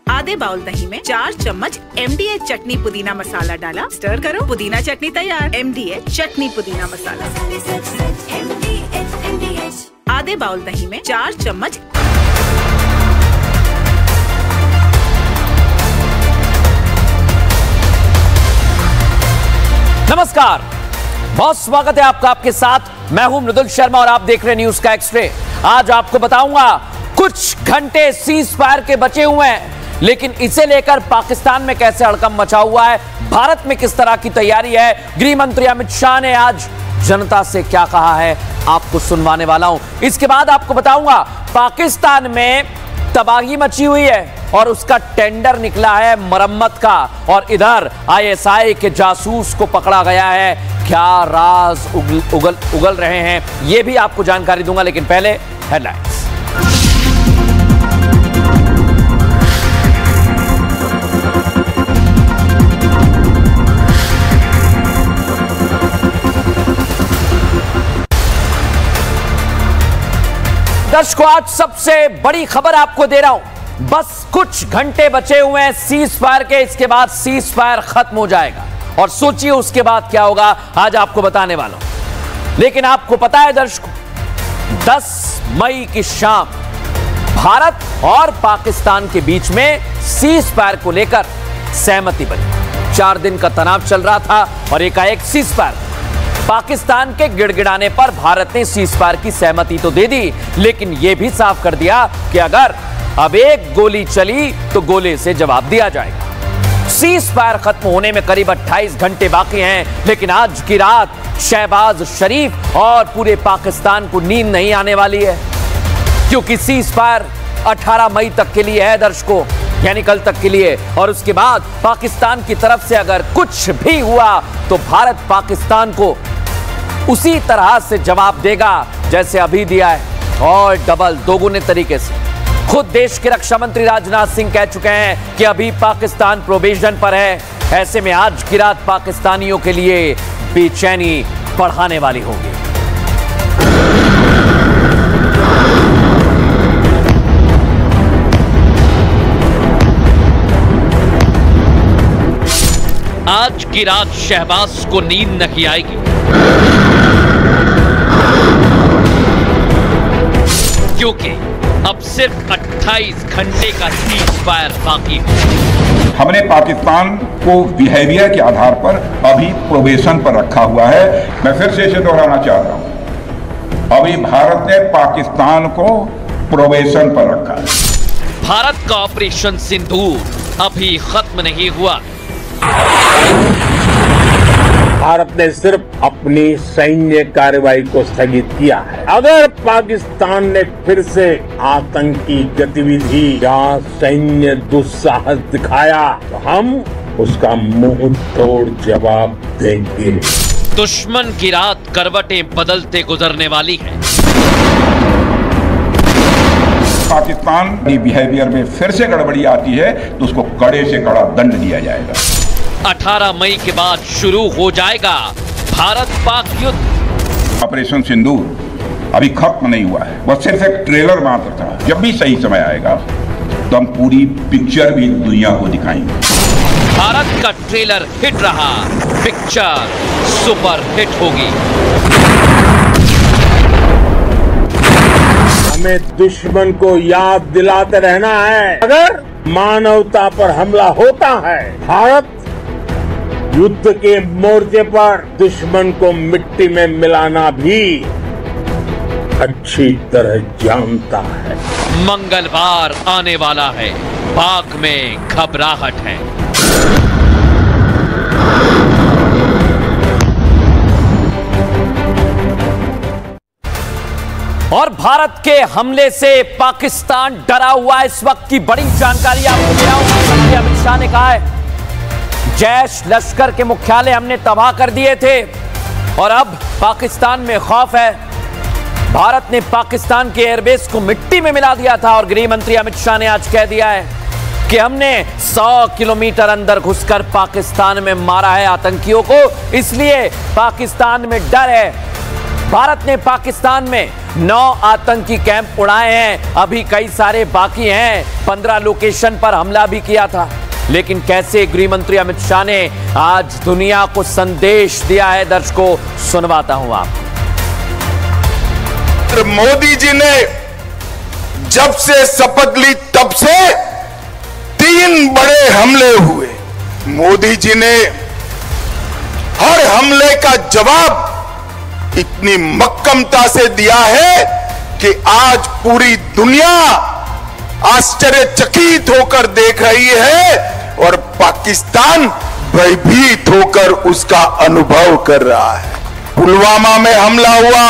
आधे बाउल दही में 4 चम्मच MDH चटनी पुदीना मसाला डाला, स्टर करो, पुदीना चटनी तैयार। MDH चटनी पुदीना मसाला। आधे बाउल दही में 4 चम्मच नमस्कार, बहुत स्वागत है आपका। आपके साथ मैं हूं मृदुल शर्मा और आप देख रहे हैं न्यूज का एक्सरे। आज आपको बताऊंगा कुछ घंटे सीज फायर के बचे हुए हैं, लेकिन इसे लेकर पाकिस्तान में कैसे हड़कंप मचा हुआ है, भारत में किस तरह की तैयारी है, गृह मंत्री अमित शाह ने आज जनता से क्या कहा है, आपको सुनवाने वाला हूं। इसके बाद आपको बताऊंगा पाकिस्तान में तबाही मची हुई है और उसका टेंडर निकला है मरम्मत का, और इधर ISI के जासूस को पकड़ा गया है। क्या राज उगल रहे हैं, यह भी आपको जानकारी दूंगा, लेकिन पहले हेडलाइंस। दर्शकों, आज सबसे बड़ी खबर आपको दे रहा हूं। बस कुछ घंटे बचे हुए हैं सीज फायर के, इसके बाद सीज फायर खत्म हो जाएगा और सोचिए उसके बाद क्या होगा, आज आपको बताने वाला हूं। लेकिन आपको पता है दर्शकों, 10 मई की शाम भारत और पाकिस्तान के बीच में सीज फायर को लेकर सहमति बनी। 4 दिन का तनाव चल रहा था और एकाएक सीज फायर। पाकिस्तान के गिड़गिड़ाने पर भारत ने सीज फायर की सहमति तो दे दी, लेकिन यह भी साफ कर दिया कि अगर अब एक गोली चली तो गोले से जवाब दिया जाएगा। सीज फायर खत्म होने में करीब 28 घंटे बाकी हैं, लेकिन आज की रात शहबाज शरीफ और पूरे पाकिस्तान को नींद नहीं आने वाली है, क्योंकि सीज फायर 18 मई तक के लिए है दर्शकों, यानी कल तक के लिए। और उसके बाद पाकिस्तान की तरफ से अगर कुछ भी हुआ तो भारत पाकिस्तान को उसी तरह से जवाब देगा जैसे अभी दिया है, और डबल दोगुने तरीके से। खुद देश के रक्षा मंत्री राजनाथ सिंह कह चुके हैं कि अभी पाकिस्तान प्रोबेशन पर है। ऐसे में आज की रात पाकिस्तानियों के लिए बेचैनी बढ़ाने वाली होगी। आज की रात शहबाज को नींद नहीं आएगी, क्योंकि अब सिर्फ 28 घंटे का सीज फायर बाकी है। हमने पाकिस्तान को बिहेवियर के आधार पर अभी प्रोबेशन पर रखा हुआ है। मैं फिर से इसे दोहराना चाहता हूं, अभी भारत ने पाकिस्तान को प्रोबेशन पर रखा है। भारत का ऑपरेशन सिंदूर अभी खत्म नहीं हुआ। भारत ने सिर्फ अपनी सैन्य कार्रवाई को स्थगित किया है। अगर पाकिस्तान ने फिर से आतंकी गतिविधि या सैन्य दुस्साहस दिखाया तो हम उसका मुंह तोड़ जवाब देंगे। दुश्मन की रात करवटें बदलते गुजरने वाली है। पाकिस्तान की बिहेवियर में फिर से गड़बड़ी आती है तो उसको कड़े से कड़ा दंड दिया जाएगा। 18 मई के बाद शुरू हो जाएगा भारत पाक युद्ध। ऑपरेशन सिंदूर अभी खत्म नहीं हुआ है, वह सिर्फ एक ट्रेलर मात्र था। जब भी सही समय आएगा तो हम पूरी पिक्चर भी दुनिया को दिखाएंगे। भारत का ट्रेलर हिट रहा, पिक्चर सुपर हिट होगी। हमें दुश्मन को याद दिलाते रहना है, अगर मानवता पर हमला होता है, भारत युद्ध के मोर्चे पर दुश्मन को मिट्टी में मिलाना भी अच्छी तरह जानता है। मंगलवार आने वाला है, पाक में घबराहट है। और भारत के हमले से पाकिस्तान डरा हुआ है। इस वक्त की बड़ी जानकारी आपको दे रहा हूं। अमित शाह ने कहा है जैश लश्कर के मुख्यालय हमने तबाह कर दिए थे और अब पाकिस्तान में खौफ है। भारत ने पाकिस्तान के एयरबेस को मिट्टी में मिला दिया था और गृह मंत्री अमित शाह ने आज कह दिया है कि हमने 100 किलोमीटर अंदर घुसकर पाकिस्तान में मारा है आतंकियों को, इसलिए पाकिस्तान में डर है। भारत ने पाकिस्तान में 9 आतंकी कैंप उड़ाए हैं, अभी कई सारे बाकी हैं। 15 लोकेशन पर हमला भी किया था। लेकिन कैसे गृह मंत्री अमित शाह ने आज दुनिया को संदेश दिया है, दर्शकों सुनवाता हूं आपको। मोदी जी ने जब से शपथ ली तब से 3 बड़े हमले हुए। मोदी जी ने हर हमले का जवाब इतनी मक्कमता से दिया है कि आज पूरी दुनिया आश्चर्यचकित होकर देख रही है और पाकिस्तान भयभीत होकर उसका अनुभव कर रहा है। पुलवामा में हमला हुआ,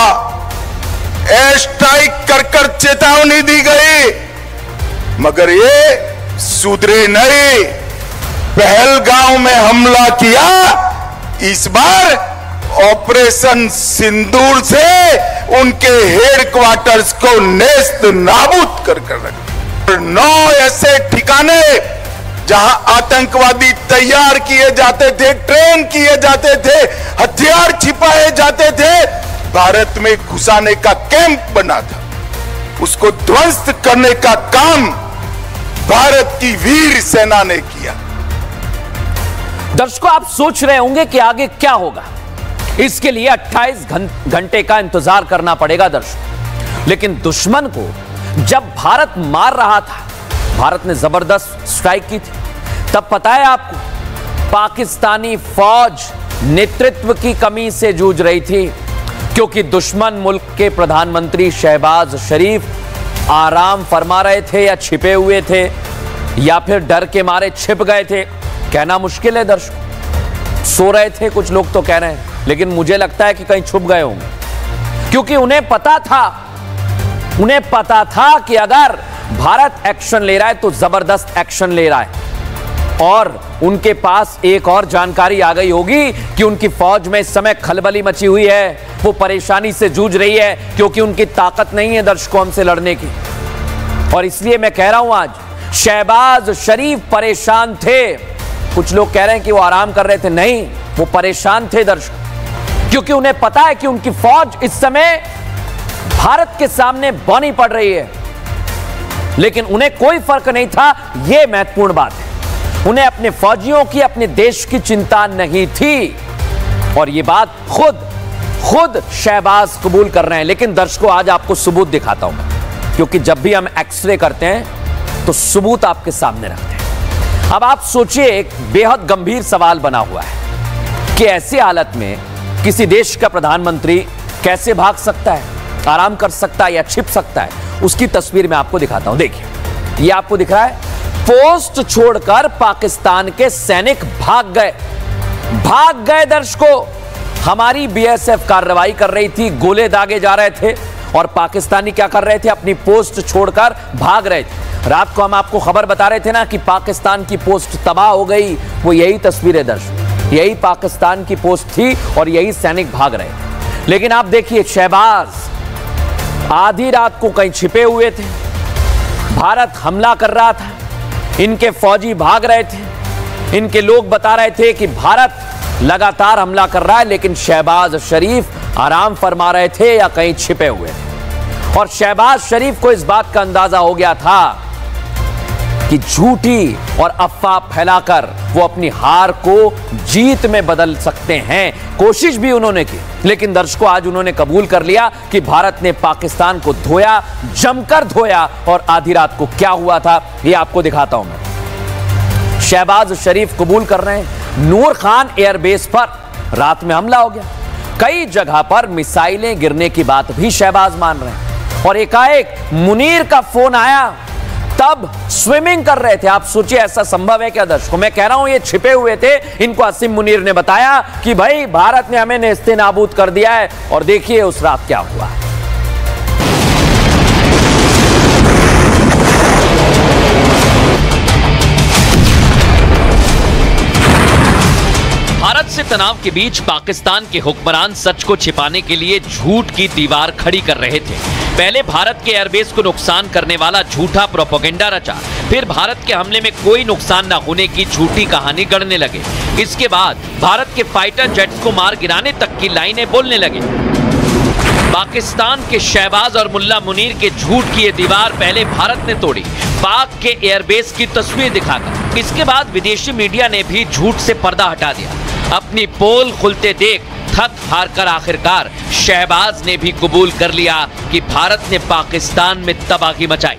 एयर स्ट्राइक कर चेतावनी दी गई, मगर ये सुधरे नहीं। पहलगांव में हमला किया, इस बार ऑपरेशन सिंदूर से उनके हेडक्वार्टर्स को नेस्त नाबूद कर रखा। 9 ऐसे ठिकाने जहां आतंकवादी तैयार किए जाते थे, ट्रेन किए जाते थे, हथियार छिपाए जाते थे, भारत में घुसाने का कैंप बना था। उसको ध्वस्त करने का काम भारत की वीर सेना ने किया। दर्शकों, आप सोच रहे होंगे कि आगे क्या होगा। इसके लिए 28 घंटे का इंतजार करना पड़ेगा दर्शकों। लेकिन दुश्मन को जब भारत मार रहा था, भारत ने जबरदस्त स्ट्राइक की थी, तब पता है आपको, पाकिस्तानी फौज नेतृत्व की कमी से जूझ रही थी, क्योंकि दुश्मन मुल्क के प्रधानमंत्री शहबाज शरीफ आराम फरमा रहे थे या छिपे हुए थे या फिर डर के मारे छिप गए थे, कहना मुश्किल है दर्शकों। सो रहे थे कुछ लोग तो कह रहे हैं, लेकिन मुझे लगता है कि कहीं छुप गए होंगे, क्योंकि उन्हें पता था कि अगर भारत एक्शन ले रहा है तो जबरदस्त एक्शन ले रहा है। और उनके पास एक और जानकारी आ गई होगी कि उनकी फौज में इस समय खलबली मची हुई है, वो परेशानी से जूझ रही है, क्योंकि उनकी ताकत नहीं है दर्शकों हमसे लड़ने की। और इसलिए मैं कह रहा हूं, आज शहबाज शरीफ परेशान थे। कुछ लोग कह रहे हैं कि वो आराम कर रहे थे, नहीं, वो परेशान थे दर्शकों, क्योंकि उन्हें पता है कि उनकी फौज इस समय भारत के सामने बौनी पड़ रही है। लेकिन उन्हें कोई फर्क नहीं था, यह महत्वपूर्ण बात है। उन्हें अपने फौजियों की, अपने देश की चिंता नहीं थी, और यह बात खुद शहबाज कबूल कर रहे हैं। लेकिन दर्शकों, आज आपको सबूत दिखाता हूं, क्योंकि जब भी हम एक्सरे करते हैं तो सबूत आपके सामने रखते हैं। अब आप सोचिए, एक बेहद गंभीर सवाल बना हुआ है कि ऐसी हालत में किसी देश का प्रधानमंत्री कैसे भाग सकता है, आराम कर सकता है या छिप सकता है। उसकी तस्वीर मैं आपको दिखाता हूं। देखिए, यह आपको दिख रहा है, पोस्ट छोड़कर पाकिस्तान के सैनिक भाग गए दर्शकों। हमारी बीएसएफ कार्रवाई कर रही थी, गोले दागे जा रहे थे, और पाकिस्तानी क्या कर रहे थे, अपनी पोस्ट छोड़कर भाग रहे थे। रात को हम आपको खबर बता रहे थे ना कि पाकिस्तान की पोस्ट तबाह हो गई, वो यही तस्वीर है दर्शकों, यही पाकिस्तान की पोस्ट थी और यही सैनिक भाग रहे थे। लेकिन आप देखिए, शहबाज आधी रात को कहीं छिपे हुए थे, भारत हमला कर रहा था, इनके फौजी भाग रहे थे, इनके लोग बता रहे थे कि भारत लगातार हमला कर रहा है, लेकिन शहबाज शरीफ आराम फरमा रहे थे या कहीं छिपे हुए थे। और शहबाज शरीफ को इस बात का अंदाजा हो गया था कि झूठी और अफवाह फैलाकर वो अपनी हार को जीत में बदल सकते हैं। कोशिश भी उन्होंने की, लेकिन दर्शकों, आज उन्होंने कबूल कर लिया कि भारत ने पाकिस्तान को धोया, जमकर धोया। और आधी रात को क्या हुआ था, ये आपको दिखाता हूं मैं। शहबाज शरीफ कबूल कर रहे हैं, नूर खान एयरबेस पर रात में हमला हो गया, कई जगह पर मिसाइलें गिरने की बात भी शहबाज मान रहे हैं। और एकाएक मुनीर का फोन आया, तब स्विमिंग कर रहे थे। आप सोचिए, ऐसा संभव है क्या दर्शकों? मैं कह रहा हूं, ये छिपे हुए थे, इनको असीम मुनीर ने बताया कि भाई भारत ने हमें नेस्ते नाबूद कर दिया है। और देखिए उस रात क्या हुआ। भारत से तनाव के बीच पाकिस्तान के हुक्मरान सच को छिपाने के लिए झूठ की दीवार खड़ी कर रहे थे। पहले भारत के एयरबेस को नुकसान करने वाला झूठा प्रोपेगेंडा रचा, फिर भारत के हमले में कोई नुकसान न होने की झूठी कहानी गढ़ने लगे। इसके बाद भारत के फाइटर जेट्स को मार गिराने तक की लाइनें बोलने लगे। पाकिस्तान के शहबाज और मुल्ला मुनीर के झूठ की ये दीवार पहले भारत ने तोड़ी, पाक के एयरबेस की तस्वीर दिखाकर। इसके बाद विदेशी मीडिया ने भी झूठ से पर्दा हटा दिया। अपनी पोल खुलते देख थक हार कर आखिरकार शहबाज ने भी कबूल कर लिया कि भारत ने पाकिस्तान में तबाही मचाई।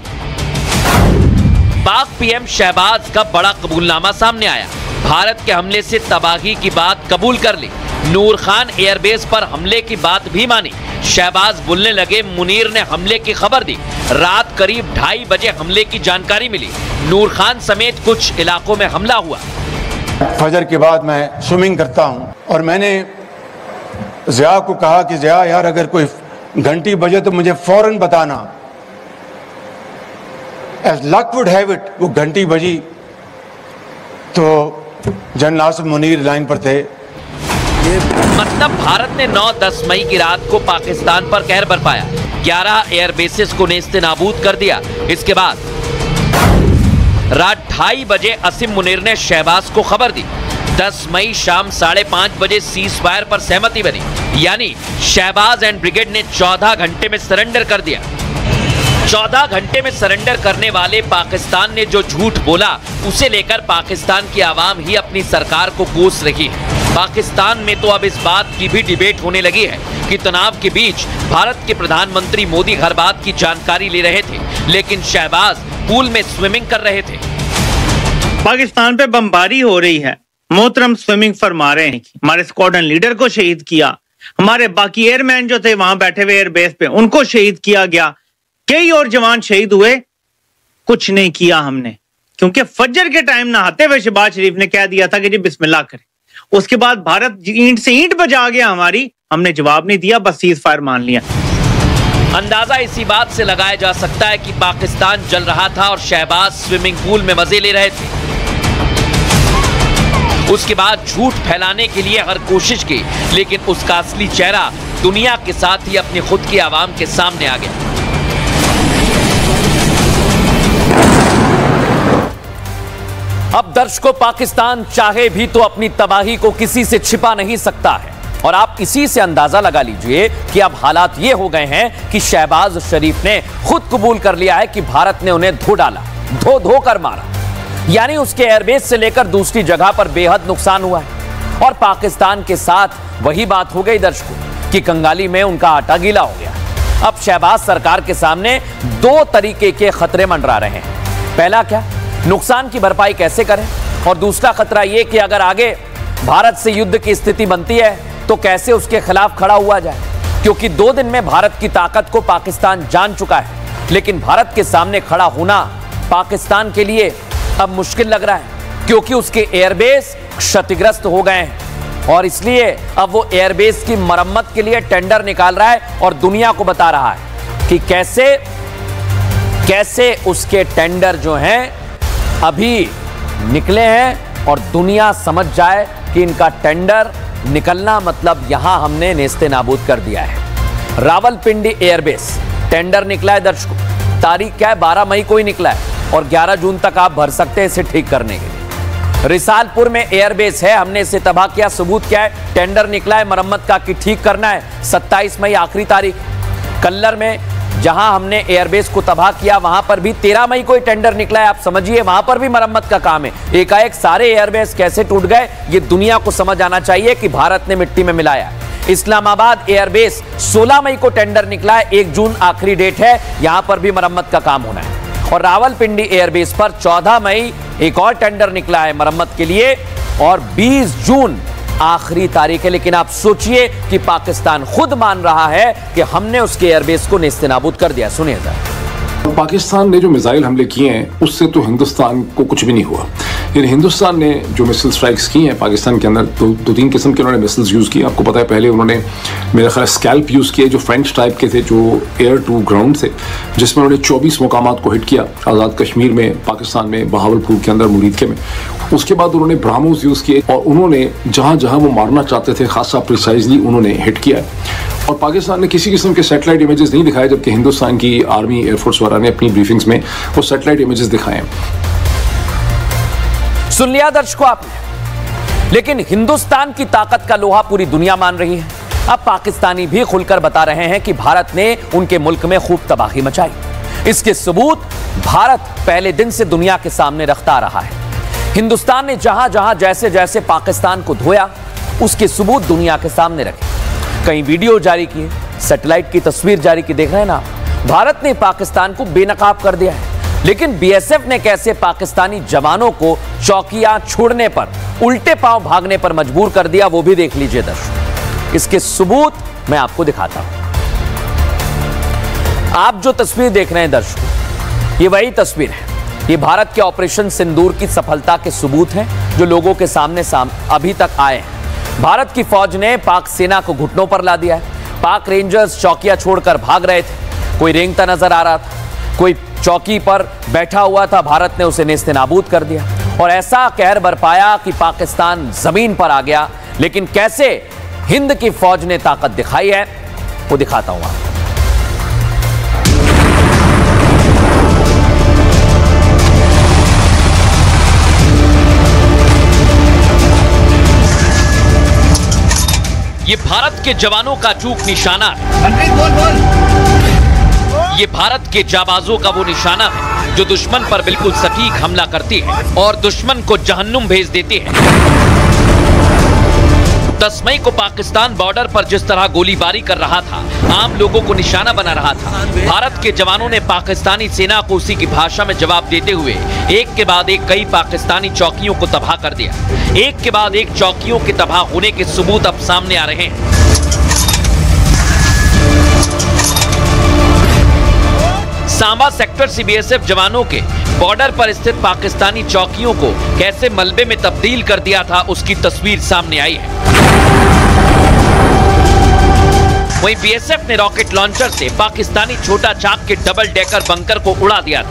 पाक पीएम शहबाज का बड़ा कबूलनामा सामने आया। भारत के हमले से तबाही की बात कबूल कर ली। नूर खान एयरबेस पर हमले की बात भी मानी। शहबाज बोलने लगे, मुनीर ने हमले की खबर दी। रात करीब 2:30 बजे हमले की जानकारी मिली। नूर खान समेत कुछ इलाकों में हमला हुआ। फजर के बाद मैं स्विमिंग करता हूं और मैंने ज़िया को कहा कि ज़िया यार अगर कोई घंटी बजे तो मुझे फौरन बताना। As luck would have it वो घंटी बजी तो जनरल आसिफ मुनीर लाइन पर थे। मतलब भारत ने 9-10 मई की रात को पाकिस्तान पर कहर बरपाया। 11 एयरबेसेस को नेस्तनाबूद कर दिया। इसके बाद रात 2:30 बजे असीम मुनीर ने शहबाज को खबर दी। 10 मई शाम 5:30 बजे सीज फायर पर सहमति बनी, यानी शहबाज एंड ब्रिगेड ने 14 घंटे में सरेंडर कर दिया। 14 घंटे में सरेंडर करने वाले पाकिस्तान ने जो झूठ बोला उसे लेकर पाकिस्तान की आवाम ही अपनी सरकार को कोस रही है। पाकिस्तान में तो अब इस बात की भी डिबेट होने लगी है कि तनाव के बीच भारत के प्रधानमंत्री मोदी हर बात की जानकारी ले रहे थे, लेकिन शहबाज पूल में स्विमिंग कर रहे थे। पाकिस्तान पे बमबारी हो रही है, मोहतरम स्विमिंग फरमा रहे हैं। हमारे स्क्वाड्रन लीडर को शहीद किया, हमारे बाकी एयरमैन जो थे वहां बैठे हुए एयरबेस पे उनको शहीद किया गया, कई और जवान शहीद हुए। कुछ नहीं किया हमने, क्योंकि फजर के टाइम नहाते हुए शहबाज शरीफ ने कह दिया था कि जी बिस्मिल्लाह करें। उसके बाद भारत ईंट से ईंट बजा गया हमारी, हमने जवाब नहीं दिया, बस सीज फायर मान लिया। अंदाजा इसी बात से लगाया जा सकता है कि पाकिस्तान जल रहा था और शहबाज स्विमिंग पूल में मजे ले रहे थे। उसके बाद झूठ फैलाने के लिए हर कोशिश की, लेकिन उसका असली चेहरा दुनिया के साथ ही अपनी खुद की आवाम के सामने आ गया। अब दर्शकों, पाकिस्तान चाहे भी तो अपनी तबाही को किसी से छिपा नहीं सकता है और आप इसी से अंदाजा लगा लीजिए कि अब हालात ये हो गए हैं कि शहबाज शरीफ ने खुद कबूल कर लिया है कि भारत ने उन्हें धो डाला, धो कर मारा। यानी उसके एयरबेस से लेकर दूसरी जगह पर बेहद नुकसान हुआ है। और पाकिस्तान के साथ वही बात हो गई दर्शकों कि कंगाली में उनका आटा गीला हो गया। अब शहबाज सरकार के सामने 2 तरीके के खतरे मंडरा रहे हैं। पहला क्या, नुकसान की भरपाई कैसे करें, और दूसरा खतरा यह कि अगर आगे भारत से युद्ध की स्थिति बनती है तो कैसे उसके खिलाफ खड़ा हुआ जाए, क्योंकि 2 दिन में भारत की ताकत को पाकिस्तान जान चुका है। लेकिन भारत के सामने खड़ा होना पाकिस्तान के लिए अब मुश्किल लग रहा है, क्योंकि उसके एयरबेस क्षतिग्रस्त हो गए हैं और इसलिए अब वो एयरबेस की मरम्मत के लिए टेंडर निकाल रहा है और दुनिया को बता रहा है कि कैसे उसके टेंडर जो हैं अभी निकले हैं और दुनिया समझ जाए कि इनका टेंडर निकलना मतलब यहां हमने नेस्तेनाबूद कर दिया है। रावलपिंडी एयरबेस टेंडर निकला है दर्शकों, तारीख क्या है, 12 मई को ही निकला है और 11 जून तक आप भर सकते हैं इसे ठीक करने के लिए। रिसालपुर में एयरबेस है, हमने इसे तबाह किया, सबूत क्या है, टेंडर निकला है मरम्मत का कि ठीक करना है, 27 मई आखिरी तारीख। कल्लर में जहां हमने एयरबेस को तबाह किया वहां पर भी 13 मई को ही टेंडर निकला है। आप समझिए वहां पर भी मरम्मत का काम है। एकाएक सारे एयरबेस कैसे टूट गए, ये दुनिया को समझ आना चाहिए कि भारत ने मिट्टी में मिलाया। इस्लामाबाद एयरबेस 16 मई को टेंडर निकला है, 1 जून आखिरी डेट है, यहां पर भी मरम्मत का काम होना है। और रावलपिंडी एयरबेस पर 14 मई एक और टेंडर निकला है मरम्मत के लिए और 20 जून आखिरी तारीख है। लेकिन आप सोचिए कि पाकिस्तान खुद मान रहा है कि हमने उसके एयरबेस को नेस्तनाबूद कर दिया। सुनिए जरा। पाकिस्तान ने जो मिसाइल हमले किए हैं उससे तो हिंदुस्तान को कुछ भी नहीं हुआ। यानी हिंदुस्तान ने जो मिसाइल स्ट्राइक्स की हैं पाकिस्तान के अंदर, दो तीन किस्म के उन्होंने मिसाइल्स यूज़ किए। आपको पता है पहले उन्होंने मेरा ख्याल स्कैल्प यूज़ किए जो फ्रेंच टाइप के थे, जो एयर टू ग्राउंड थे, जिसमें उन्होंने 24 मुकामात को हिट किया आज़ाद कश्मीर में, पाकिस्तान में, बहावलपुर के अंदर, मुरीदके में। उसके बाद उन्होंने ब्राह्मोस यूज़ किए और उन्होंने जहाँ जहाँ वो मारना चाहते थे खासा प्रिसाइजली उन्होंने हिट किया। और पाकिस्तान ने किसी किस्म के सैटेलाइट इमेजेस नहीं दिखाए, जबकि हिंदुस्तान की आर्मी एयरफोर्स वाला ने अपनी ब्रीफिंग्स में वो सैटेलाइट इमेजेस दिखाए। सुन लिया दर्शकों आपने, लेकिन हिंदुस्तान की ताकत का लोहा पूरी दुनिया मान रही है। अब पाकिस्तानी भी खुलकर बता रहे हैं कि भारत ने उनके मुल्क में खूब तबाही मचाई। इसके सबूत भारत पहले दिन से दुनिया के सामने रखता रहा है। हिंदुस्तान ने जहां जहां जैसे जैसे पाकिस्तान को धोया, उसके सबूत दुनिया के सामने रखे। कई वीडियो जारी किए, सैटेलाइट की तस्वीर जारी की, देख रहे हैं ना। भारत ने पाकिस्तान को बेनकाब कर दिया है, लेकिन बीएसएफ ने कैसे पाकिस्तानी जवानों को चौकियां छोड़ने पर, उल्टे पांव भागने पर मजबूर कर दिया, वो भी देख लीजिए दर्शक। इसके सबूत मैं आपको दिखाता हूं। आप जो तस्वीर देख रहे हैं दर्शक, ये वही तस्वीर है। ये भारत के ऑपरेशन सिंदूर की सफलता के सबूत हैं जो लोगों के सामने अभी तक आए हैं। भारत की फौज ने पाक सेना को घुटनों पर ला दिया है। पाक रेंजर्स चौकियां छोड़कर भाग रहे थे। कोई रेंगता नजर आ रहा था, कोई चौकी पर बैठा हुआ था, भारत ने उसे नेस्तनाबूद कर दिया और ऐसा कहर बरपाया कि पाकिस्तान जमीन पर आ गया। लेकिन कैसे हिंद की फौज ने ताकत दिखाई है, वो दिखाता हूं आपको। ये भारत के जवानों का चूक निशाना है। ये भारत के जाबाजों का वो निशाना है जो दुश्मन पर बिल्कुल सटीक हमला करती है और दुश्मन को जहन्नुम भेज देती है। 10 मई को पाकिस्तान बॉर्डर पर जिस तरह गोलीबारी कर रहा था, आम लोगों को निशाना बना रहा था, भारत के जवानों ने पाकिस्तानी सेना को उसी की भाषा में जवाब देते हुए एक के बाद एक कई पाकिस्तानी चौकियों को तबाह कर दिया। एक के बाद एक चौकियों के तबाह होने के सबूत अब सामने आ रहे हैं। सांबा सेक्टर से बीएसएफ जवानों के बॉर्डर पर स्थित पाकिस्तानी चौकियों को कैसे मलबे में तब्दील कर दिया था, उसकी तस्वीर सामने आई है। वहीं बीएसएफ ने रॉकेट लॉन्चर से पाकिस्तानी छोटा चाक के डबल डेकर बंकर को उड़ा दिया था।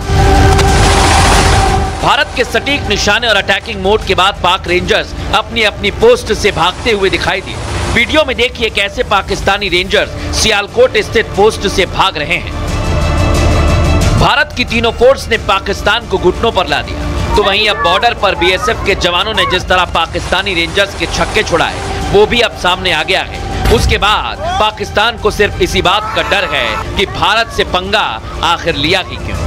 भारत के सटीक निशाने और अटैकिंग मोड के बाद पाक रेंजर्स अपनी अपनी पोस्ट से भागते हुए दिखाई दिए। वीडियो में देखिए कैसे पाकिस्तानी रेंजर्स सियालकोट स्थित पोस्ट से भाग रहे हैं। भारत की तीनों फोर्स ने पाकिस्तान को घुटनों पर ला दिया, तो वहीं अब बॉर्डर पर बीएसएफ के जवानों ने जिस तरह पाकिस्तानी रेंजर्स के छक्के छुड़ाए, वो भी अब सामने आ गया है। उसके बाद पाकिस्तान को सिर्फ इसी बात का डर है कि भारत से पंगा आखिर लिया ही क्यों।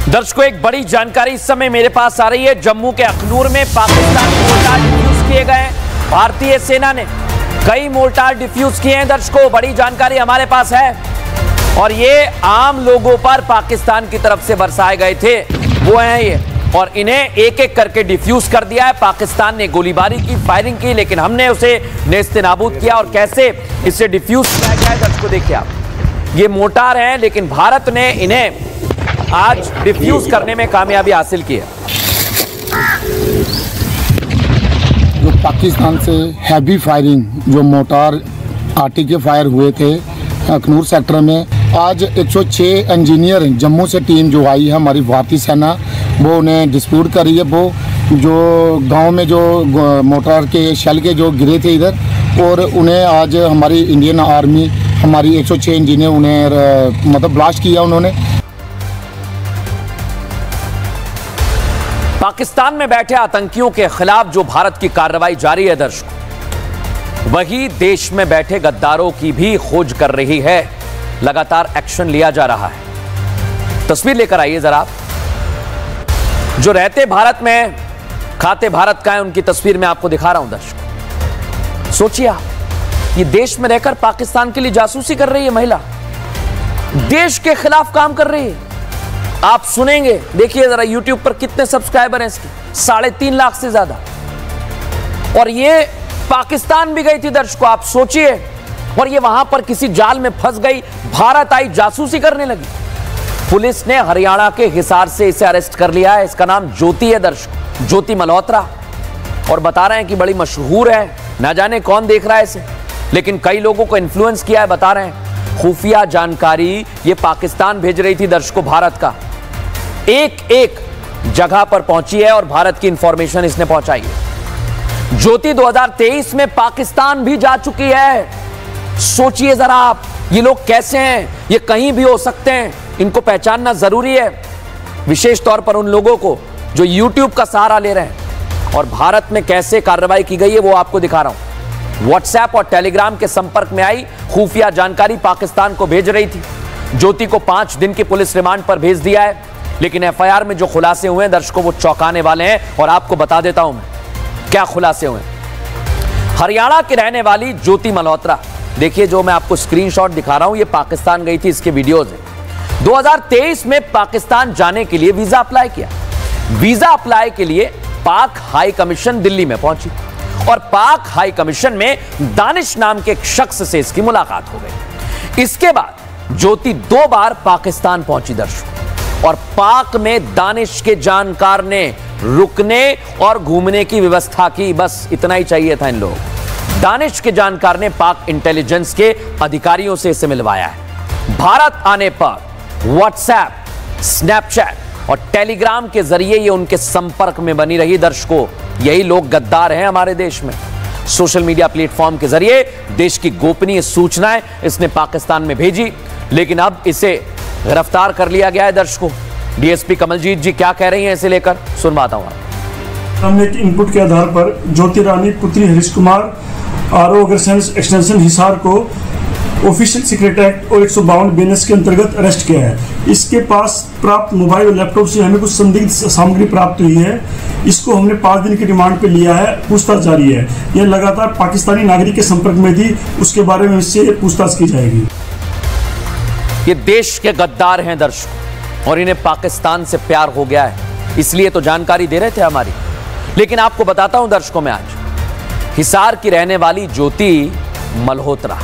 दर्शकों, एक बड़ी जानकारी इस समय मेरे पास आ रही है। जम्मू के अखनूर में पाकिस्तान मोर्टार डिफ्यूज किए गए। भारतीय सेना ने कई मोर्टार डिफ्यूज किए हैं। दर्शकों, बड़ी जानकारी हमारे पास है और ये आम लोगों पर पाकिस्तान की तरफ से बरसाए गए थे, वो हैं ये, और इन्हें एक एक करके डिफ्यूज कर दिया है। पाकिस्तान ने गोलीबारी की, फायरिंग की, लेकिन हमने उसे नेस्तनाबूद किया। और कैसे इसे डिफ्यूज किया गया है दर्शकों, देखिए आप, ये मोर्टार हैं, लेकिन भारत ने इन्हें आज डिफ्यूज करने में कामयाबी हासिल की है। जो पाकिस्तान से हैवी फायरिंग, जो मोर्टार आरटी के फायर हुए थे अखनूर सेक्टर में, आज 106 इंजीनियर जम्मू से टीम जो आई है हमारी भारतीय सेना, वो उन्हें डिस्प्यूट कर रही है। वो जो गांव में जो मोर्टार के शेल के जो गिरे थे इधर, और उन्हें आज हमारी इंडियन आर्मी, हमारी 106 इंजीनियर उन्हें मतलब ब्लास्ट किया उन्होंने। पाकिस्तान में बैठे आतंकियों के खिलाफ जो भारत की कार्रवाई जारी है दर्शकों, वही देश में बैठे गद्दारों की भी खोज कर रही है। लगातार एक्शन लिया जा रहा है। तस्वीर लेकर आइए जरा, जो रहते भारत में खाते भारत का है, उनकी तस्वीर मैं आपको दिखा रहा हूं दर्शकों। सोचिए आप, ये देश में रहकर पाकिस्तान के लिए जासूसी कर रही है महिला, देश के खिलाफ काम कर रही है। आप सुनेंगे, देखिए जरा YouTube पर कितने सब्सक्राइबर हैं इसके, 3.5 लाख से ज्यादा। और ये पाकिस्तान भी गई थी दर्शकों, आप सोचिए, और ये वहां पर किसी जाल में फंस गई, भारत आई, जासूसी करने लगी। पुलिस ने हरियाणा के हिसार से इसे अरेस्ट कर लिया है। इसका नाम ज्योति है दर्शकों, ज्योति मल्होत्रा, और बता रहे हैं कि बड़ी मशहूर है, ना जाने कौन देख रहा है इसे, लेकिन कई लोगों को इन्फ्लुएंस किया है। बता रहे हैं खुफिया जानकारी ये पाकिस्तान भेज रही थी दर्शकों, भारत का एक एक जगह पर पहुंची है और भारत की इंफॉर्मेशन इसने पहुंचाई है। ज्योति 2023 में पाकिस्तान भी जा चुकी है। सोचिए जरा आप, ये लोग कैसे हैं, ये कहीं भी हो सकते हैं, इनको पहचानना जरूरी है, विशेष तौर पर उन लोगों को जो YouTube का सहारा ले रहे हैं। और भारत में कैसे कार्रवाई की गई है वो आपको दिखा रहा हूं। व्हाट्सएप और टेलीग्राम के संपर्क में आई खुफिया जानकारी पाकिस्तान को भेज रही थी। ज्योति को 5 दिन की पुलिस रिमांड पर भेज दिया है, लेकिन एफआईआर में जो खुलासे हुए हैं दर्शकों वो चौंकाने वाले हैं और आपको बता देता हूं मैं क्या खुलासे हुए। हरियाणा की रहने वाली ज्योति मल्होत्रा, देखिए जो मैं आपको स्क्रीनशॉट दिखा रहा हूं ये पाकिस्तान गई थी, इसके वीडियोज हैं। 2023 में पाकिस्तान जाने के लिए वीजा अप्लाई किया। वीजा अप्लाई के लिए पाक हाई कमीशन दिल्ली में पहुंची और पाक हाई कमीशन में दानिश नाम के एक शख्स से इसकी मुलाकात हो गई। इसके बाद ज्योति 2 बार पाकिस्तान पहुंची दर्शकों, और पाक में दानिश के जानकार ने रुकने और घूमने की व्यवस्था की। बस इतना ही चाहिए था इन लोगों। दानिश के जानकार ने पाक इंटेलिजेंस के अधिकारियों से इसे मिलवाया है। भारत आने पर व्हाट्सएप, स्नैपचैट और टेलीग्राम के जरिए ये उनके संपर्क में बनी रही। दर्शकों, यही लोग गद्दार हैं हमारे देश में। सोशल मीडिया प्लेटफॉर्म के जरिए देश की गोपनीय सूचनाएं इसने पाकिस्तान में भेजी, लेकिन अब इसे गिरफ्तार कर लिया गया है। दर्शकों, डीएसपी कमलजीत जी क्या कह रही हैं इसे लेकर सुनवाता हूं। हमने एक इनपुट के आधार पर ज्योति रानी पुत्री हरीश कुमार आरओ अग्रसेन एक्सटेंशन हिसार को ऑफिशियल सीक्रेट एक्ट और 152 बीएनएस के अंतर्गत अरेस्ट किया है। इसके पास प्राप्त मोबाइल और लैपटॉप से हमें कुछ संदिग्ध सामग्री प्राप्त हुई है। इसको हमने 5 दिन की रिमांड पे लिया है, पूछताछ जारी है। यह लगातार पाकिस्तानी नागरिक के संपर्क में थी, उसके बारे में इससे पूछताछ की जाएगी। ये देश के गद्दार हैं दर्शकों, और इन्हें पाकिस्तान से प्यार हो गया है, इसलिए तो जानकारी दे रहे थे हमारी। लेकिन आपको बताता हूं दर्शकों, मैं आज हिसार की रहने वाली ज्योति मल्होत्रा,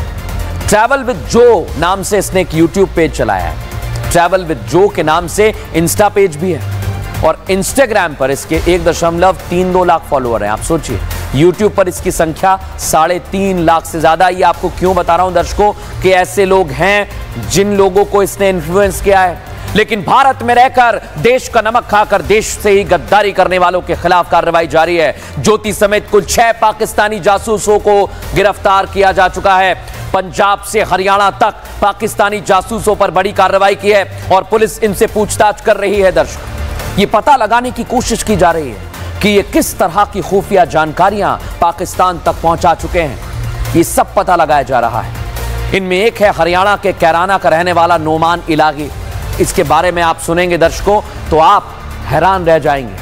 ट्रैवल विद जो नाम से इसने एक यूट्यूब पेज चलाया है। ट्रैवल विद जो के नाम से इंस्टा पेज भी है, और इंस्टाग्राम पर इसके 1.32 लाख फॉलोअर हैं। आप सोचिए, यूट्यूब पर इसकी संख्या 3.5 लाख से ज्यादा। ये आपको क्यों बता रहा हूं दर्शकों कि ऐसे लोग हैं जिन लोगों को इसने इन्फ्लुएंस किया है। लेकिन भारत में रहकर देश का नमक खाकर देश से ही गद्दारी करने वालों के खिलाफ कार्रवाई जारी है। ज्योति समेत कुल 6 पाकिस्तानी जासूसों को गिरफ्तार किया जा चुका है। पंजाब से हरियाणा तक पाकिस्तानी जासूसों पर बड़ी कार्रवाई की है और पुलिस इनसे पूछताछ कर रही है। दर्शकों, ये पता लगाने की कोशिश की जा रही है कि ये किस तरह की खुफिया जानकारियां पाकिस्तान तक पहुंचा चुके हैं। ये सब पता लगाया जा रहा है। इनमें एक है हरियाणा के कैराना का रहने वाला नोमान इलाही। इसके बारे में आप सुनेंगे दर्शकों तो आप हैरान रह जाएंगे,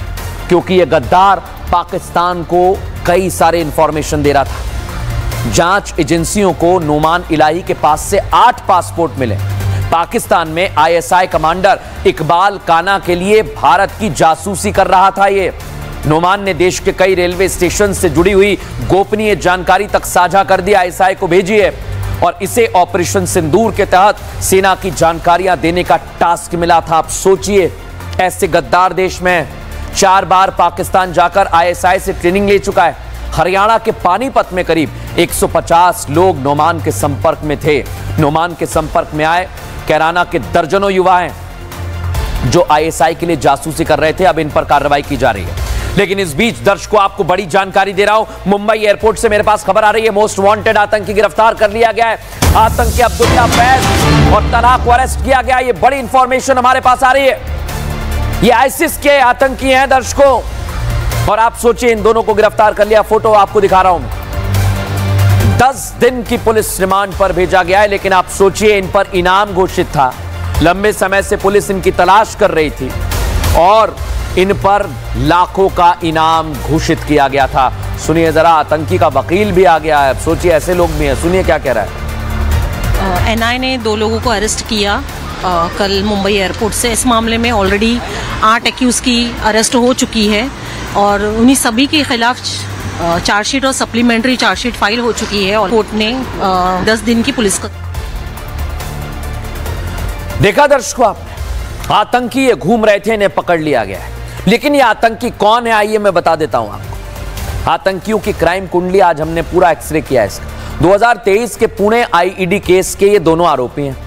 क्योंकि ये गद्दार पाकिस्तान को कई सारे इंफॉर्मेशन दे रहा था। जांच एजेंसियों को नोमान इलाही के पास से 8 पासपोर्ट मिले। पाकिस्तान में आईएसआई कमांडर इकबाल काना के लिए भारत की जासूसी कर रहा था। ये नोमान ने देश के कई रेलवे स्टेशन से जुड़ी हुई गोपनीय जानकारी तक साझा कर दी, आईएसआई को भेजी है, और इसे ऑपरेशन सिंदूर के तहत सेना की जानकारियां देने का टास्क मिला था। आप सोचिए, ऐसे गद्दार देश में 4 बार पाकिस्तान जाकर आईएसआई से ट्रेनिंग ले चुका है। हरियाणा के पानीपत में करीब 150 लोग नोमान के संपर्क में थे। नोमान के संपर्क में आए कैराना के दर्जनों युवा हैं जो आईएसआई के लिए जासूसी कर रहे थे। अब इन पर कार्रवाई की जा रही है। लेकिन इस बीच दर्शकों आपको बड़ी जानकारी दे रहा हूं। मुंबई एयरपोर्ट से मेरे पास खबर आ रही है, मोस्ट वांटेड आतंकी गिरफ्तार कर लिया गया है। आतंकी अब्दुल्ला फैज और तलहा को अरेस्ट किया गया। ये बड़ी इंफॉर्मेशन हमारे पास आ रही है। ये आईसिस के आतंकी हैं दर्शकों, और आप सोचिए इन दोनों को गिरफ्तार कर लिया। फोटो आपको दिखा रहा हूं। 10 दिन की पुलिस रिमांड पर भेजा गया है, लेकिन आप सोचिए इन पर इनाम घोषित था। लंबे समय से पुलिस इनकी तलाश कर रही थी और इन पर लाखों का इनाम घोषित किया गया था। सुनिए जरा, आतंकी का वकील भी आ गया है। सोचिए ऐसे लोग भी हैं। सुनिए क्या कह रहा है। एनआई ने 2 लोगों को अरेस्ट किया कल मुंबई एयरपोर्ट से। इस मामले में ऑलरेडी 8 एक्यूज की अरेस्ट हो चुकी है और उन्हीं सभी के खिलाफ चार्जशीट और सप्लीमेंट्री चार्जशीट फाइल हो चुकी है और कोर्ट ने 10 दिन की पुलिस का देखा। दर्शकों, आपने आतंकी ये घूम रहे थे, इन्हें पकड़ लिया गया है। लेकिन ये आतंकी कौन है, आइए मैं बता देता हूं आपको। आतंकियों की क्राइम कुंडली आज हमने पूरा एक्सरे किया है इसका। 2023 के पुणे आईईडी केस के ये दोनों आरोपी हैं।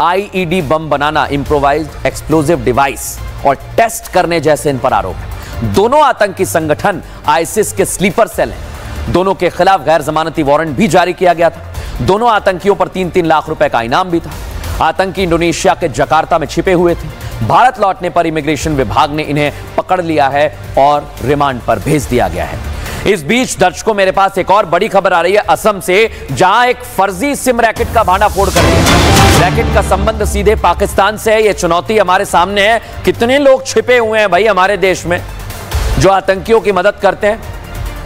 आईईडी बम बनाना, इम्प्रोवाइज्ड एक्सप्लोजिव डिवाइस और टेस्ट करने जैसे इन पर आरोप है। दोनों आतंकी संगठन आईसिस के स्लीपर सेल हैं। दोनों के खिलाफ गैर जमानती वारंट भी जारी किया गया था। दोनों आतंकियों पर 3-3 लाख रुपए का इनाम भी था। आतंकी इंडोनेशिया के जकार्ता में छिपे हुए थे। भारत लौटने पर इमिग्रेशन विभाग ने इन्हें पकड़ लिया है और रिमांड पर भेज दिया गया है। इस बीच दर्शकों, मेरे पास एक और बड़ी खबर आ रही है असम से, जहां एक फर्जी सिम रैकेट का भांडाफोड़ कर दिया। रैकेट का संबंध सीधे पाकिस्तान से है। यह चुनौती हमारे सामने है। कितने लोग छिपे हुए हैं भाई हमारे देश में जो आतंकियों की मदद करते हैं।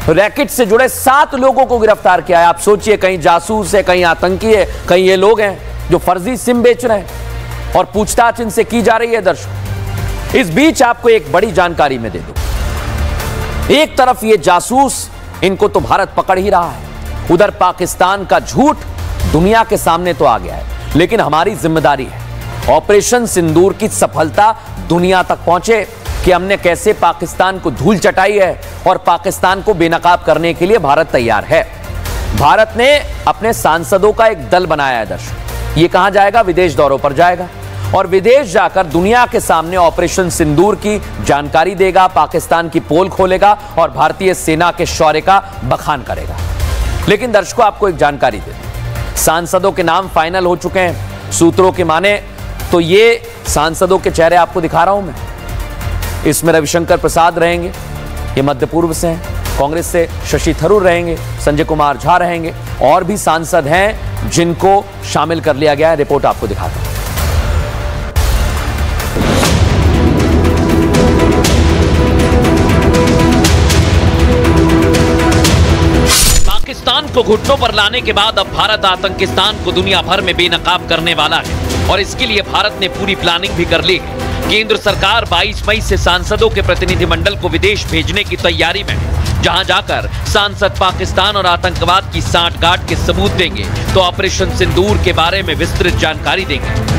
रैकेट से जुड़े 7 लोगों को गिरफ्तार किया है। आप सोचिए, कहीं जासूस है, कहीं आतंकी है, कहीं ये लोग हैं जो फर्जी सिम बेच रहे हैं और पूछताछ इनसे की जा रही है। दर्शकों, इस बीच आपको एक बड़ी जानकारी में दे दूं। एक तरफ ये जासूस, इनको तो भारत पकड़ ही रहा है, उधर पाकिस्तान का झूठ दुनिया के सामने तो आ गया है, लेकिन हमारी जिम्मेदारी है ऑपरेशन सिंदूर की सफलता दुनिया तक पहुंचे कि हमने कैसे पाकिस्तान को धूल चटाई है और पाकिस्तान को बेनकाब करने के लिए भारत तैयार है। भारत ने अपने सांसदों का एक दल बनाया है। दर्शक, ये कहां जाएगा? विदेश दौरों पर जाएगा और विदेश जाकर दुनिया के सामने ऑपरेशन सिंदूर की जानकारी देगा, पाकिस्तान की पोल खोलेगा और भारतीय सेना के शौर्य का बखान करेगा। लेकिन दर्शकों, आपको एक जानकारी दे दूं, सांसदों के नाम फाइनल हो चुके हैं। सूत्रों की माने तो ये सांसदों के चेहरे आपको दिखा रहा हूं मैं। इसमें रविशंकर प्रसाद रहेंगे, ये मध्य पूर्व से हैं। कांग्रेस से शशि थरूर रहेंगे, संजय कुमार झा रहेंगे, और भी सांसद हैं जिनको शामिल कर लिया गया है। रिपोर्ट आपको दिखाता हूं। पाकिस्तान को घुटनों पर लाने के बाद अब भारत आतंकिस्तान को दुनिया भर में बेनकाब करने वाला है और इसके लिए भारत ने पूरी प्लानिंग भी कर ली है। केंद्र सरकार 22 मई से सांसदों के प्रतिनिधिमंडल को विदेश भेजने की तैयारी में है, जहां जाकर सांसद पाकिस्तान और आतंकवाद की सांठगांठ के सबूत देंगे तो ऑपरेशन सिंदूर के बारे में विस्तृत जानकारी देंगे।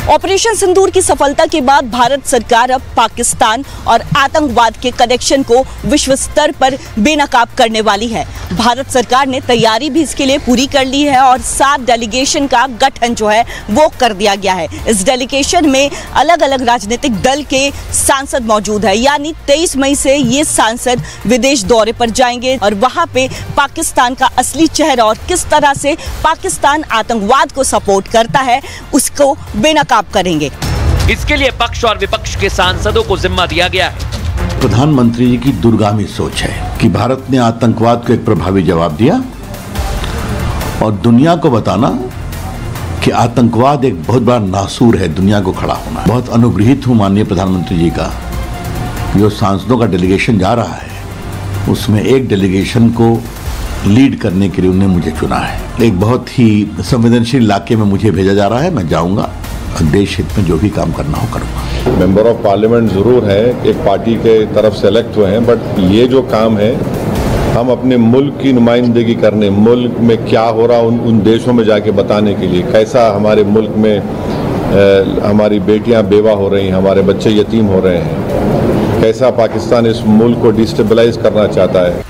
ऑपरेशन सिंदूर की सफलता के बाद भारत सरकार अब पाकिस्तान और आतंकवाद के कनेक्शन को विश्व स्तर पर बेनकाब करने वाली है। भारत सरकार ने तैयारी भी इसके लिए पूरी कर ली है और 7 डेलीगेशन का गठन जो है वो कर दिया गया है। इस डेलीगेशन में अलग अलग राजनीतिक दल के सांसद मौजूद है, यानी 23 मई से ये सांसद विदेश दौरे पर जाएंगे और वहां पे पाकिस्तान का असली चेहरा और किस तरह से पाकिस्तान आतंकवाद को सपोर्ट करता है उसको बेनकाब करेंगे। इसके लिए पक्ष और विपक्ष के सांसदों को जिम्मा दिया गया है। प्रधानमंत्री जी की दूरगामी सोच है कि भारत ने आतंकवाद को एक प्रभावी जवाब दिया और दुनिया को बताना कि आतंकवाद एक बहुत बड़ा नासूर है, दुनिया को खड़ा होना। बहुत अनुग्रहित हूं माननीय प्रधानमंत्री जी का, जो सांसदों का डेलीगेशन जा रहा है उसमें एक डेलीगेशन को लीड करने के लिए उन्होंने मुझे चुना है। एक बहुत ही संवेदनशील इलाके में मुझे भेजा जा रहा है। मैं जाऊंगा, देश हित में जो भी काम करना हो करूंगा। मेंबर ऑफ पार्लियामेंट जरूर है, एक पार्टी के तरफ सेलेक्ट हुए हैं, बट ये जो काम है हम अपने मुल्क की नुमाइंदगी करने, मुल्क में क्या हो रहा उन देशों में जाके बताने के लिए, कैसा हमारे मुल्क में हमारी बेटियां बेवा हो रही हैं, हमारे बच्चे यतीम हो रहे हैं, कैसा पाकिस्तान इस मुल्क को डिस्टेबलाइज करना चाहता है।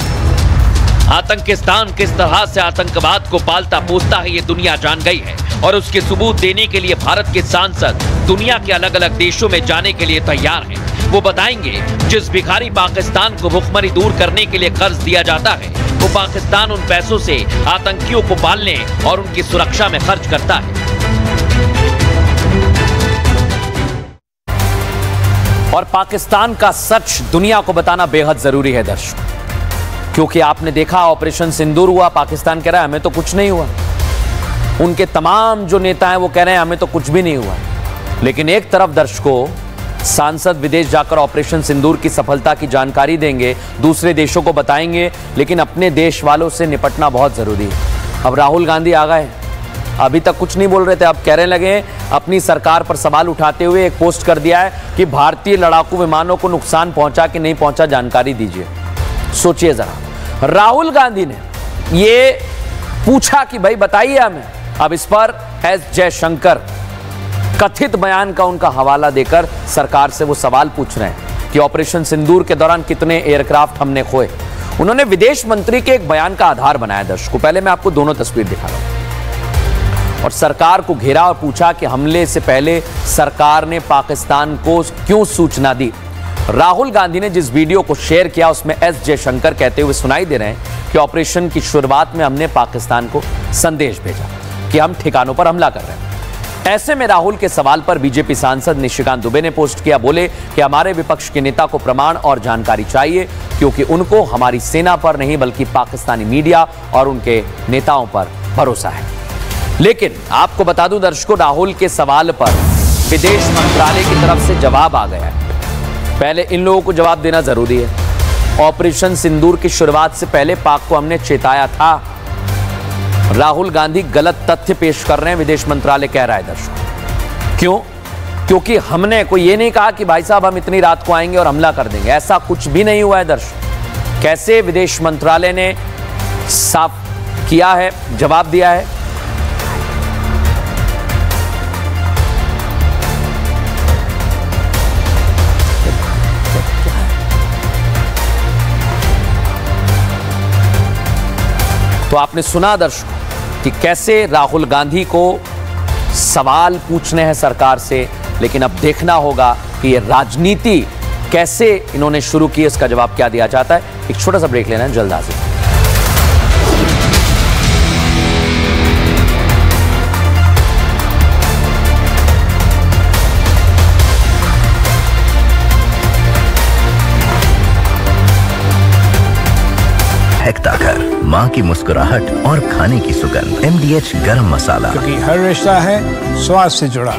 आतंकिस्तान किस तरह से आतंकवाद को पालता पोसता है ये दुनिया जान गई है और उसके सबूत देने के लिए भारत के सांसद दुनिया के अलग अलग देशों में जाने के लिए तैयार हैं। वो बताएंगे जिस भिखारी पाकिस्तान को भुखमरी दूर करने के लिए कर्ज दिया जाता है वो पाकिस्तान उन पैसों से आतंकियों को पालने और उनकी सुरक्षा में खर्च करता है। और पाकिस्तान का सच दुनिया को बताना बेहद जरूरी है दर्शकों, क्योंकि आपने देखा ऑपरेशन सिंदूर हुआ, पाकिस्तान कह रहा है हमें तो कुछ नहीं हुआ, उनके तमाम जो नेता हैं वो कह रहे हैं हमें तो कुछ भी नहीं हुआ। लेकिन एक तरफ दर्शकों, सांसद विदेश जाकर ऑपरेशन सिंदूर की सफलता की जानकारी देंगे, दूसरे देशों को बताएंगे, लेकिन अपने देश वालों से निपटना बहुत जरूरी है। अब राहुल गांधी आ गए, अभी तक कुछ नहीं बोल रहे थे, अब कहने लगे, अपनी सरकार पर सवाल उठाते हुए एक पोस्ट कर दिया है कि भारतीय लड़ाकू विमानों को नुकसान पहुंचा कि नहीं पहुंचा जानकारी दीजिए। सोचिए जरा, राहुल गांधी ने ये पूछा कि भाई बताइए हमें। अब इस पर एस जयशंकर कथित बयान का उनका हवाला देकर सरकार से वो सवाल पूछ रहे हैं कि ऑपरेशन सिंदूर के दौरान कितने एयरक्राफ्ट हमने खोए। उन्होंने विदेश मंत्री के एक बयान का आधार बनाया दर्शकों। पहले मैं आपको दोनों तस्वीर दिखा रहा हूं। और सरकार को घेरा और पूछा कि हमले से पहले सरकार ने पाकिस्तान को क्यों सूचना दी। राहुल गांधी ने जिस वीडियो को शेयर किया उसमें एस जयशंकर कहते हुए सुनाई दे रहे हैं कि ऑपरेशन की शुरुआत में हमने पाकिस्तान को संदेश भेजा कि हम ठिकानों पर हमला कर रहे हैं। ऐसे में राहुल के सवाल पर बीजेपी सांसद निशिकांत दुबे ने पोस्ट किया, बोले कि हमारे विपक्ष के नेता को प्रमाण और जानकारी चाहिए, क्योंकि उनको हमारी सेना पर नहीं बल्कि पाकिस्तानी मीडिया और उनके नेताओं पर भरोसा है। लेकिन आपको बता दूं दर्शकों, राहुल के सवाल पर विदेश मंत्रालय की तरफ से जवाब आ गया है। पहले इन लोगों को जवाब देना जरूरी है। ऑपरेशन सिंदूर की शुरुआत से पहले पाक को हमने चेताया था। राहुल गांधी गलत तथ्य पेश कर रहे हैं, विदेश मंत्रालय कह रहा है दर्शकों। क्यों? क्योंकि हमने कोई ये नहीं कहा कि भाई साहब हम इतनी रात को आएंगे और हमला कर देंगे, ऐसा कुछ भी नहीं हुआ है दर्शकों। कैसे विदेश मंत्रालय ने साफ किया है, जवाब दिया है। तो आपने सुना दर्शकों कि कैसे राहुल गांधी को सवाल पूछने हैं सरकार से, लेकिन अब देखना होगा कि ये राजनीति कैसे इन्होंने शुरू की, इसका जवाब क्या दिया जाता है। एक छोटा सा ब्रेक लेना है, जल्द हाजिर। हेक्टाकर, माँ की मुस्कुराहट और खाने की सुगंध। MDH गरम मसाला, क्योंकि हर रिश्ता है स्वाद से जुड़ा।